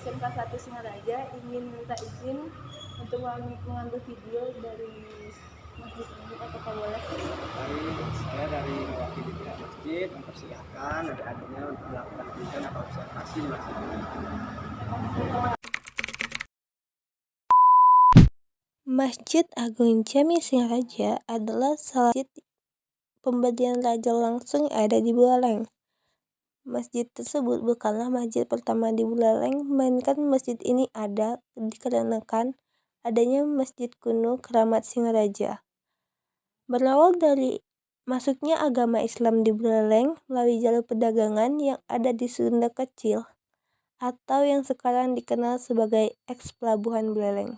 SMK 1 Singaraja ingin minta izin untuk mengambil video dari masjid ini, apakah boleh? Baik, saya dari mewakili pihak masjid mempersilahkan adik-adiknya untuk melakukan penelitian atau observasi di masjid ini. Masjid Agung Jami Singaraja adalah salah satu masjid pemberian raja langsung ada di Buleleng. Masjid tersebut bukanlah masjid pertama di Buleleng, melainkan masjid ini ada dikarenakan adanya Masjid Kuno Keramat Singaraja. Berawal dari masuknya agama Islam di Buleleng melalui jalur perdagangan yang ada di Sunda Kecil atau yang sekarang dikenal sebagai eks-Pelabuhan Buleleng.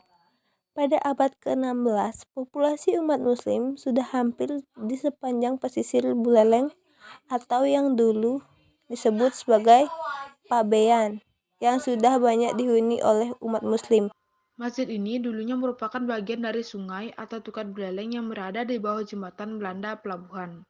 Pada abad ke-16, populasi umat muslim sudah hampir di sepanjang pesisir Buleleng atau yang dulu disebut sebagai Pabean, yang sudah banyak dihuni oleh umat muslim. Masjid ini dulunya merupakan bagian dari sungai atau Tukat Buleleng yang berada di bawah jembatan Belanda Pelabuhan.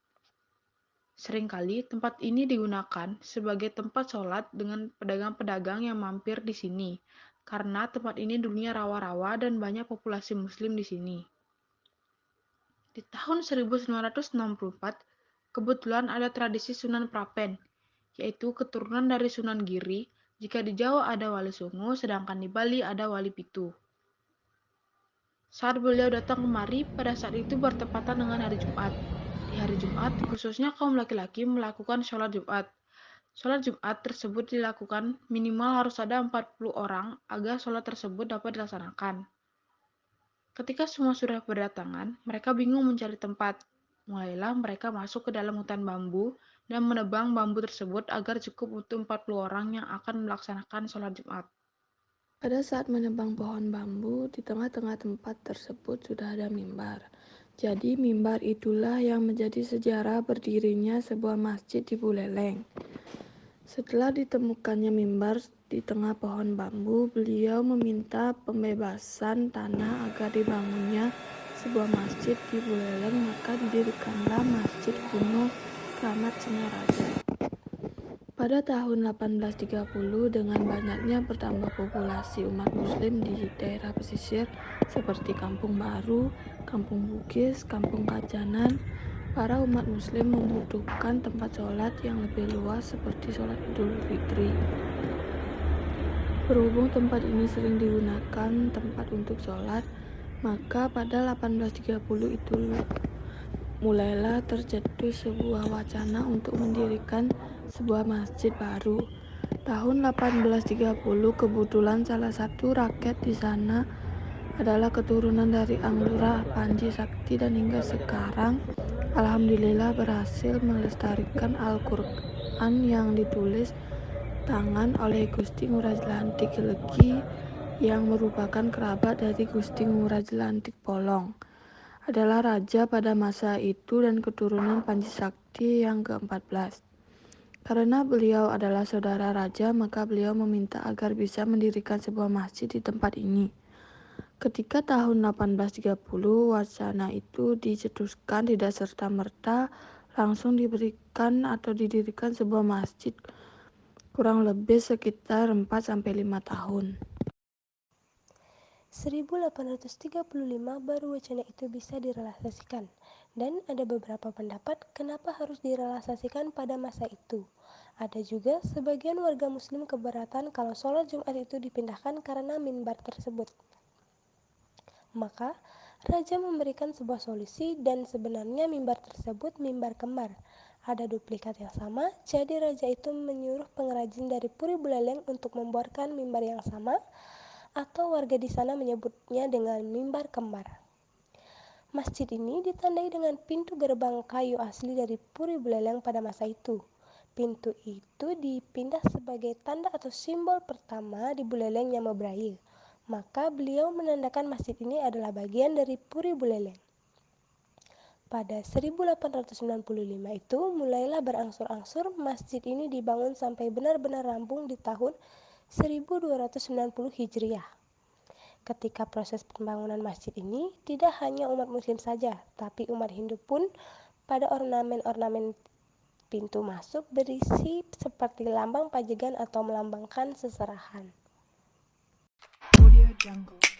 Seringkali tempat ini digunakan sebagai tempat sholat dengan pedagang-pedagang yang mampir di sini, karena tempat ini dulunya rawa-rawa dan banyak populasi muslim di sini. Di tahun 1964, kebetulan ada tradisi Sunan Prapen, yaitu keturunan dari Sunan Giri. Jika di Jawa ada Wali Songo, sedangkan di Bali ada Wali Pitu. Saat beliau datang kemari, pada saat itu bertepatan dengan hari Jumat. Di hari Jumat, khususnya kaum laki-laki melakukan sholat Jumat. Sholat Jumat tersebut dilakukan minimal harus ada 40 orang agar sholat tersebut dapat dilaksanakan. Ketika semua sudah berdatangan, mereka bingung mencari tempat. Mulailah mereka masuk ke dalam hutan bambu dan menebang bambu tersebut agar cukup untuk 40 orang yang akan melaksanakan sholat Jumat. Pada saat menebang pohon bambu, di tengah-tengah tempat tersebut sudah ada mimbar. Jadi mimbar itulah yang menjadi sejarah berdirinya sebuah masjid di Buleleng. Setelah ditemukannya mimbar di tengah pohon bambu, beliau meminta pembebasan tanah agar dibangunnya sebuah masjid di Buleleng, maka didirikanlah Masjid Kuno Keramat Singaraja. Pada tahun 1830, dengan banyaknya bertambah populasi umat muslim di daerah pesisir seperti Kampung Baru, Kampung Bugis, Kampung Kajanan, para umat muslim membutuhkan tempat sholat yang lebih luas seperti sholat Idul Fitri. Berhubung tempat ini sering digunakan tempat untuk sholat, maka pada 1830 itu mulailah tercetus sebuah wacana untuk mendirikan sebuah masjid baru. Tahun 1830 kebetulan salah satu rakyat di sana adalah keturunan dari Anggara Panji Sakti, dan hingga sekarang alhamdulillah berhasil melestarikan Al-Quran yang ditulis tangan oleh Gusti Ngurah Jelantik Legi, yang merupakan kerabat dari Gusti Ngurah Jelantik Polong. Adalah raja pada masa itu dan keturunan Panji Sakti yang ke-14. Karena beliau adalah saudara raja, maka beliau meminta agar bisa mendirikan sebuah masjid di tempat ini. Ketika tahun 1830 wacana itu dicetuskan, tidak serta-merta langsung diberikan atau didirikan sebuah masjid, kurang lebih sekitar 4-5 tahun. 1835 baru wacana itu bisa direalisasikan, dan ada beberapa pendapat kenapa harus direalisasikan pada masa itu. Ada juga sebagian warga muslim keberatan kalau sholat Jumat itu dipindahkan karena mimbar tersebut. Maka raja memberikan sebuah solusi, dan sebenarnya mimbar tersebut mimbar kembar. Ada duplikat yang sama, jadi raja itu menyuruh pengrajin dari Puri Buleleng untuk membuatkan mimbar yang sama, atau warga di sana menyebutnya dengan mimbar kembar. Masjid ini ditandai dengan pintu gerbang kayu asli dari Puri Buleleng pada masa itu. Pintu itu dipindah sebagai tanda atau simbol pertama di Buleleng yang Mebraya. Maka beliau menandakan masjid ini adalah bagian dari Puri Buleleng. Pada 1895 itu mulailah berangsur-angsur masjid ini dibangun sampai benar-benar rampung di tahun 1290 Hijriah. Ketika proses pembangunan masjid ini, tidak hanya umat muslim saja, tapi umat Hindu pun pada ornamen-ornamen pintu masuk berisi seperti lambang pajegan atau melambangkan seserahan. Jungle.